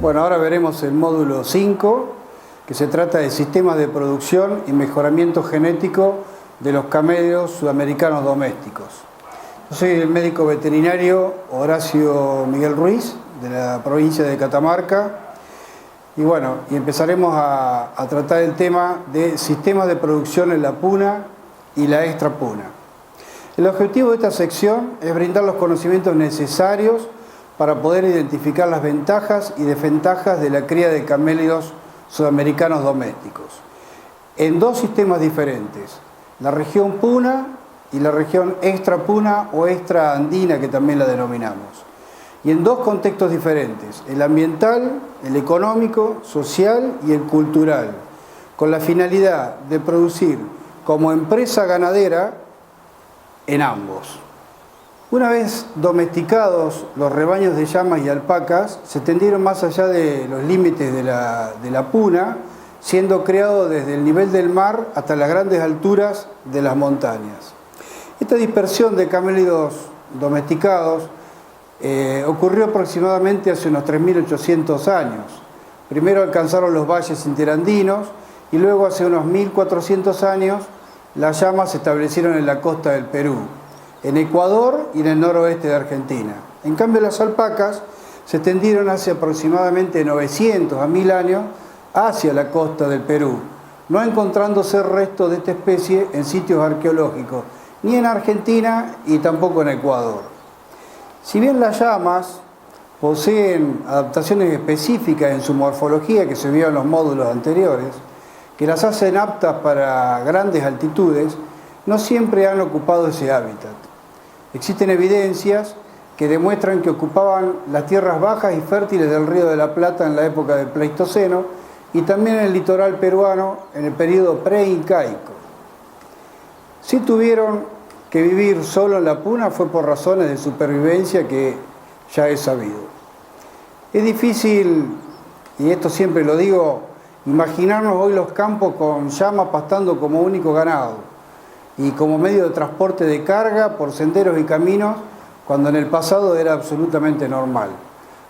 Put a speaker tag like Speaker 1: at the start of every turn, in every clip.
Speaker 1: Bueno, ahora veremos el módulo 5, que se trata de sistemas de producción y mejoramiento genético de los camellos sudamericanos domésticos. Yo soy el médico veterinario Horacio Miguel Ruiz, de la provincia de Catamarca, y bueno, empezaremos a tratar el tema de sistemas de producción en la puna y la extrapuna. El objetivo de esta sección es brindar los conocimientos necesarios para poder identificar las ventajas y desventajas de la cría de camélidos sudamericanos domésticos en dos sistemas diferentes, la región puna y la región extrapuna o extraandina, que también la denominamos, y en dos contextos diferentes, el ambiental, el económico, social y el cultural, con la finalidad de producir como empresa ganadera en ambos. Una vez domesticados los rebaños de llamas y alpacas, se tendieron más allá de los límites de la puna, siendo creados desde el nivel del mar hasta las grandes alturas de las montañas. Esta dispersión de camélidos domesticados ocurrió aproximadamente hace unos 3.800 años. Primero alcanzaron los valles interandinos y luego hace unos 1.400 años las llamas se establecieron en la costa del Perú, en Ecuador y en el noroeste de Argentina. En cambio, las alpacas se extendieron hace aproximadamente 900 a 1000 años hacia la costa del Perú, no encontrándose restos de esta especie en sitios arqueológicos, ni en Argentina y tampoco en Ecuador. Si bien las llamas poseen adaptaciones específicas en su morfología que se vio en los módulos anteriores, que las hacen aptas para grandes altitudes, no siempre han ocupado ese hábitat. Existen evidencias que demuestran que ocupaban las tierras bajas y fértiles del Río de la Plata en la época del Pleistoceno y también en el litoral peruano en el periodo preincaico. Si tuvieron que vivir solo en la puna fue por razones de supervivencia que ya es sabido. Es difícil, y esto siempre lo digo, imaginarnos hoy los campos con llamas pastando como único ganado y como medio de transporte de carga por senderos y caminos, cuando en el pasado era absolutamente normal.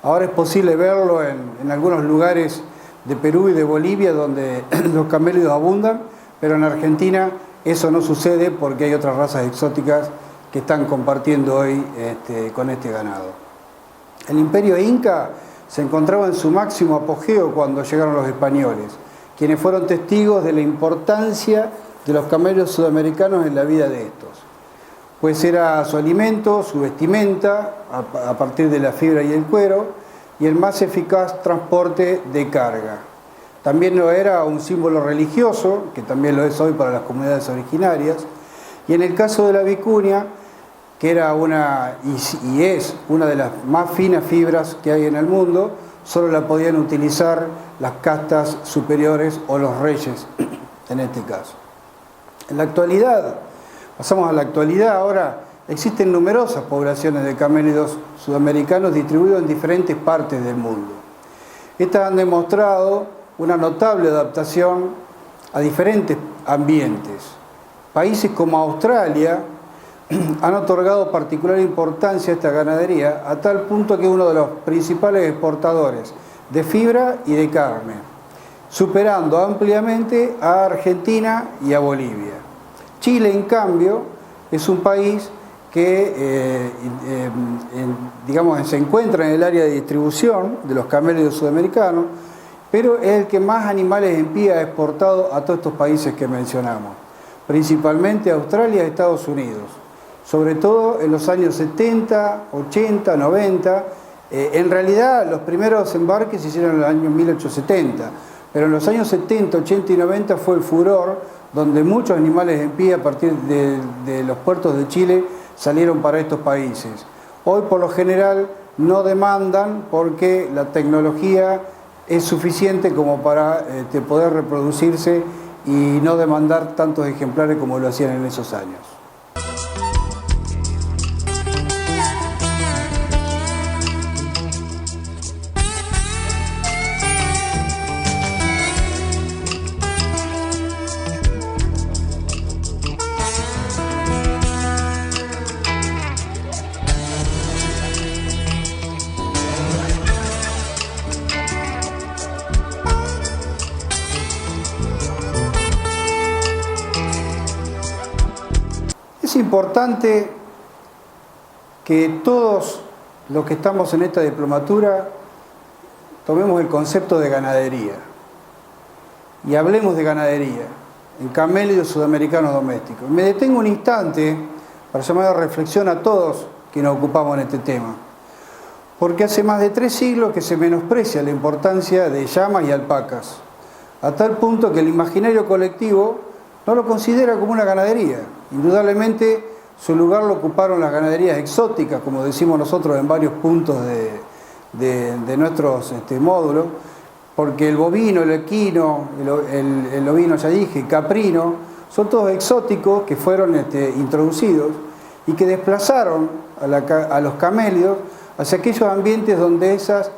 Speaker 1: Ahora es posible verlo en algunos lugares de Perú y de Bolivia donde los camélidos abundan, pero en Argentina eso no sucede porque hay otras razas exóticas que están compartiendo hoy con este ganado. El imperio inca se encontraba en su máximo apogeo cuando llegaron los españoles, quienes fueron testigos de la importancia de los camellos sudamericanos en la vida de estos, pues era su alimento, su vestimenta, a partir de la fibra y el cuero, y el más eficaz transporte de carga. También lo era un símbolo religioso, que también lo es hoy para las comunidades originarias, y en el caso de la vicuña, que era y es una de las más finas fibras que hay en el mundo, solo la podían utilizar las castas superiores o los reyes, en este caso. En la actualidad, pasamos a la actualidad, ahora existen numerosas poblaciones de camélidos sudamericanos distribuidos en diferentes partes del mundo. Estas han demostrado una notable adaptación a diferentes ambientes. Países como Australia han otorgado particular importancia a esta ganadería, a tal punto que es uno de los principales exportadores de fibra y de carne, superando ampliamente a Argentina y a Bolivia. Chile, en cambio, es un país que se encuentra en el área de distribución de los camélidos sudamericanos, pero es el que más animales en pie ha exportado a todos estos países que mencionamos, principalmente a Australia y Estados Unidos, sobre todo en los años 70, 80, 90. En realidad los primeros embarques se hicieron en los años 1870, pero en los años 70, 80 y 90 fue el furor, donde muchos animales en pie a partir de los puertos de Chile salieron para estos países. Hoy por lo general no demandan porque la tecnología es suficiente como para poder reproducirse y no demandar tantos ejemplares como lo hacían en esos años. Es importante que todos los que estamos en esta diplomatura tomemos el concepto de ganadería y hablemos de ganadería en camélidos sudamericanos domésticos. Me detengo un instante para llamar a reflexión a todos que nos ocupamos en este tema, porque hace más de 3 siglos que se menosprecia la importancia de llamas y alpacas, a tal punto que el imaginario colectivo no lo considera como una ganadería. Indudablemente su lugar lo ocuparon las ganaderías exóticas, como decimos nosotros en varios puntos de nuestros módulos, porque el bovino, el equino, el ovino, ya dije, caprino, son todos exóticos que fueron introducidos y que desplazaron a los camélidos hacia aquellos ambientes donde esas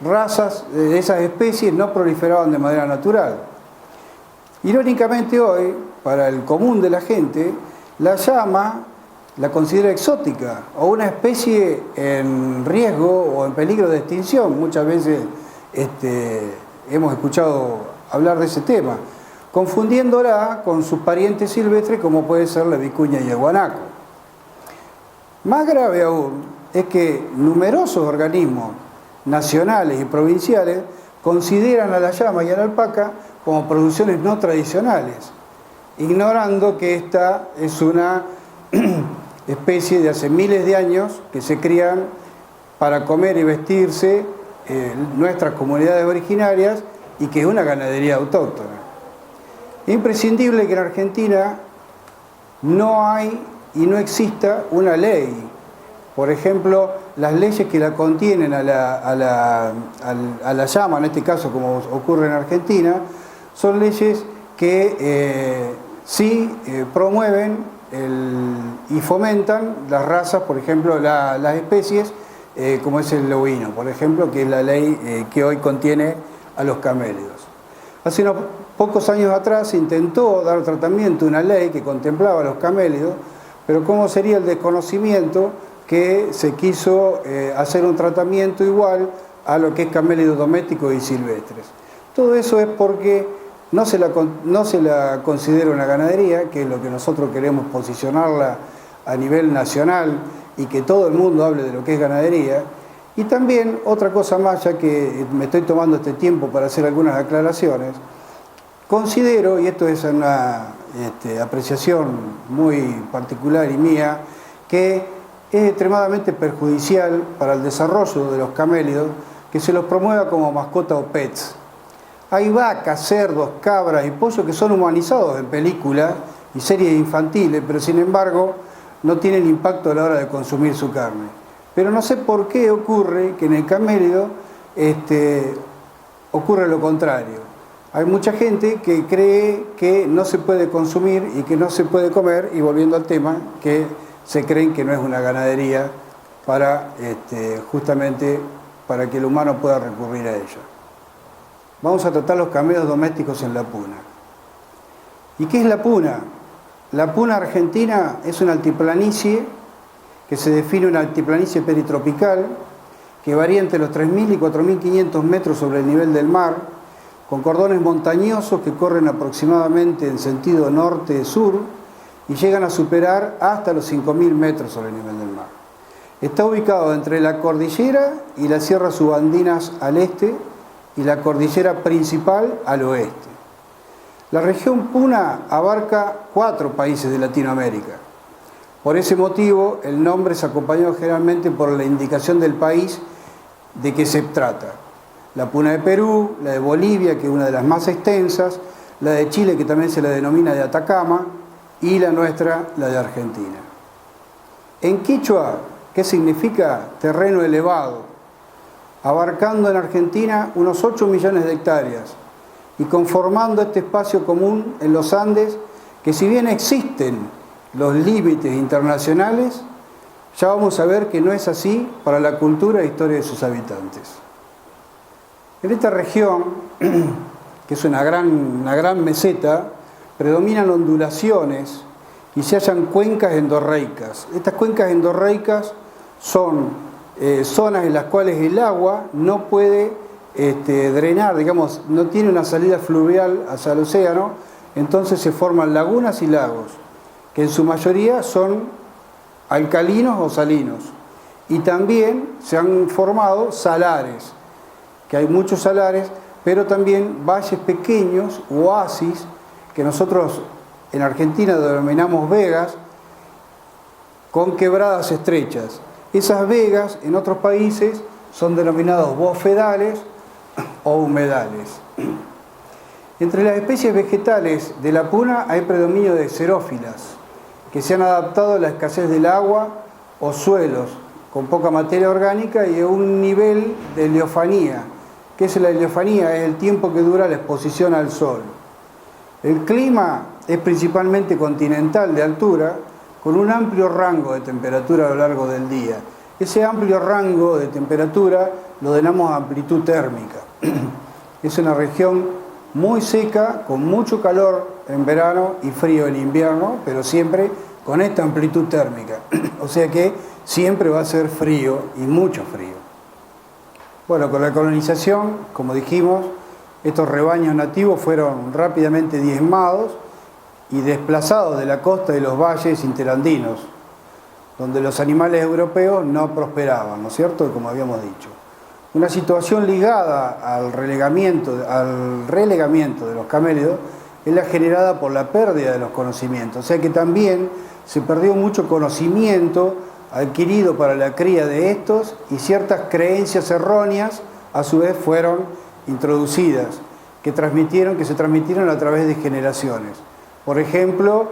Speaker 1: razas, esas especies no proliferaban de manera natural. Irónicamente hoy, para el común de la gente, la llama la considera exótica o una especie en riesgo o en peligro de extinción. Muchas veces hemos escuchado hablar de ese tema, confundiéndola con sus parientes silvestres como puede ser la vicuña y el guanaco. Más grave aún es que numerosos organismos nacionales y provinciales consideran a la llama y a la alpaca como producciones no tradicionales, ignorando que esta es una especie de hace miles de años que se crían para comer y vestirse en nuestras comunidades originarias y que es una ganadería autóctona. Es imprescindible que en Argentina no hay y no exista una ley. Por ejemplo, las leyes que la contienen a la llama, en este caso como ocurre en Argentina, son leyes que sí promueven y fomentan las razas, por ejemplo, las especies, como es el ovino, por ejemplo, que es la ley que hoy contiene a los camélidos. Hace unos pocos años atrás se intentó dar tratamiento a una ley que contemplaba a los camélidos, pero ¿cómo sería el desconocimiento que se quiso hacer un tratamiento igual a lo que es camélidos domésticos y silvestres? Todo eso es porque no se la considera una ganadería, que es lo que nosotros queremos posicionarla a nivel nacional y que todo el mundo hable de lo que es ganadería. Y también otra cosa más, ya que me estoy tomando este tiempo para hacer algunas aclaraciones, considero, y esto es una apreciación muy particular y mía, que es extremadamente perjudicial para el desarrollo de los camélidos que se los promueva como mascota o pets. Hay vacas, cerdos, cabras y pollos que son humanizados en películas y series infantiles, pero sin embargo no tienen impacto a la hora de consumir su carne. Pero no sé por qué ocurre que en el camélido ocurre lo contrario. Hay mucha gente que cree que no se puede consumir y que no se puede comer, y volviendo al tema, que se creen que no es una ganadería para justamente para que el humano pueda recurrir a ella. Vamos a tratar los camélidos domésticos en la puna. ¿Y qué es la puna? La puna argentina es una altiplanicie que se define una altiplanicie peritropical que varía entre los 3.000 y 4.500 metros sobre el nivel del mar, con cordones montañosos que corren aproximadamente en sentido norte-sur y llegan a superar hasta los 5.000 metros sobre el nivel del mar. Está ubicado entre la cordillera y las sierras subandinas al este y la cordillera principal al oeste. La región puna abarca 4 países de Latinoamérica. Por ese motivo, el nombre se acompañó generalmente por la indicación del país de que se trata. La puna de Perú, la de Bolivia, que es una de las más extensas, la de Chile, que también se la denomina de Atacama, y la nuestra, la de Argentina. En quechua, ¿qué significa? Terreno elevado, abarcando en Argentina unos 8 millones de hectáreas y conformando este espacio común en los Andes, que si bien existen los límites internacionales, ya vamos a ver que no es así para la cultura e historia de sus habitantes. En esta región, que es una gran meseta, predominan ondulaciones y se hallan cuencas endorreicas. Estas cuencas endorreicas son zonas en las cuales el agua no puede drenar, digamos, no tiene una salida fluvial hacia el océano, entonces se forman lagunas y lagos que en su mayoría son alcalinos o salinos. Y también se han formado salares, que hay muchos salares, pero también valles pequeños, oasis, que nosotros en Argentina denominamos vegas, con quebradas estrechas. Esas vegas en otros países son denominados bofedales o humedales. Entre las especies vegetales de la puna hay predominio de xerófilas, que se han adaptado a la escasez del agua o suelos con poca materia orgánica y a un nivel de heliofanía. ¿Qué es la heliofanía? Es el tiempo que dura la exposición al sol. El clima es principalmente continental de altura, con un amplio rango de temperatura a lo largo del día. Ese amplio rango de temperatura lo denominamos amplitud térmica. Es una región muy seca, con mucho calor en verano y frío en invierno, pero siempre con esta amplitud térmica. O sea que siempre va a ser frío y mucho frío. Bueno, con la colonización, como dijimos, estos rebaños nativos fueron rápidamente diezmados y desplazados de la costa de los valles interandinos, donde los animales europeos no prosperaban, ¿no es cierto?, como habíamos dicho. Una situación ligada al relegamiento de los camélidos es la generada por la pérdida de los conocimientos, o sea que también se perdió mucho conocimiento adquirido para la cría de estos y ciertas creencias erróneas a su vez fueron introducidas, que se transmitieron a través de generaciones. Por ejemplo,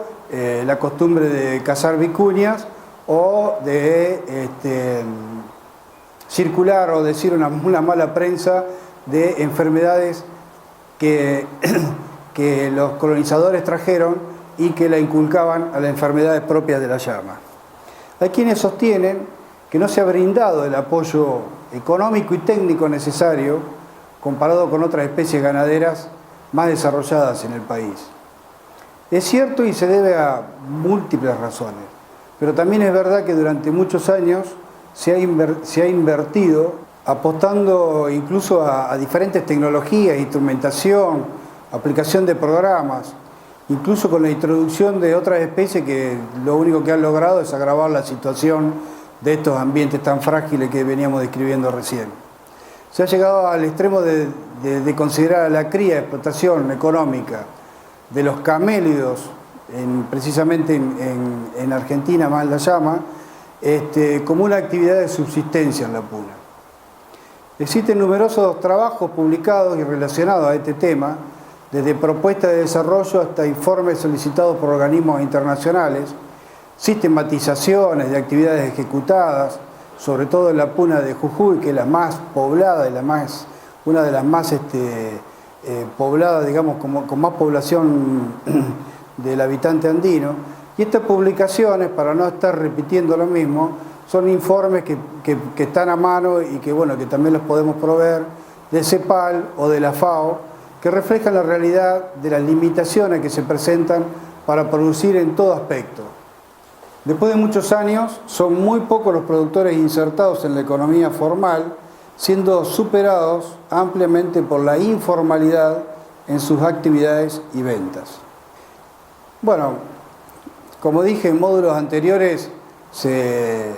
Speaker 1: la costumbre de cazar vicuñas o de circular o decir una mala prensa de enfermedades que los colonizadores trajeron y que la inculcaban a las enfermedades propias de la llama. Hay quienes sostienen que no se ha brindado el apoyo económico y técnico necesario comparado con otras especies ganaderas más desarrolladas en el país. Es cierto y se debe a múltiples razones, pero también es verdad que durante muchos años se ha invertido apostando incluso a diferentes tecnologías, instrumentación, aplicación de programas, incluso con la introducción de otras especies que lo único que han logrado es agravar la situación de estos ambientes tan frágiles que veníamos describiendo recién. Se ha llegado al extremo de considerar a la cría, explotación económica de los camélidos, precisamente en Argentina más la llama, como una actividad de subsistencia en la puna. Existen numerosos trabajos publicados y relacionados a este tema, desde propuestas de desarrollo hasta informes solicitados por organismos internacionales, sistematizaciones de actividades ejecutadas, sobre todo en la puna de Jujuy, que es la más poblada y una de las más pobladas, digamos, con más población del habitante andino. Y estas publicaciones, para no estar repitiendo lo mismo, son informes que están a mano y que, bueno, que también los podemos proveer de CEPAL o de la FAO, que reflejan la realidad de las limitaciones que se presentan para producir en todo aspecto. Después de muchos años, son muy pocos los productores insertados en la economía formal, siendo superados ampliamente por la informalidad en sus actividades y ventas. Bueno, como dije en módulos anteriores, se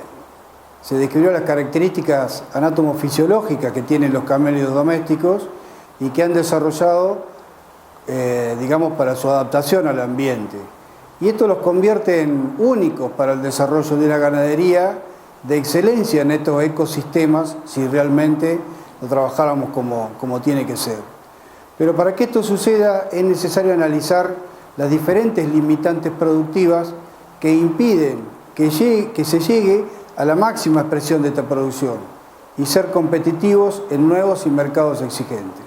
Speaker 1: describió las características anatomofisiológicas que tienen los camélidos domésticos y que han desarrollado, digamos, para su adaptación al ambiente. Y esto los convierte en únicos para el desarrollo de una ganadería de excelencia en estos ecosistemas si realmente lo trabajáramos como tiene que ser. Pero para que esto suceda es necesario analizar las diferentes limitantes productivas que impiden que se llegue a la máxima expresión de esta producción y ser competitivos en nuevos y mercados exigentes.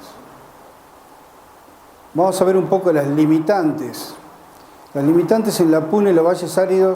Speaker 1: Vamos a ver un poco las limitantes. Las limitantes en la puna y los valles áridos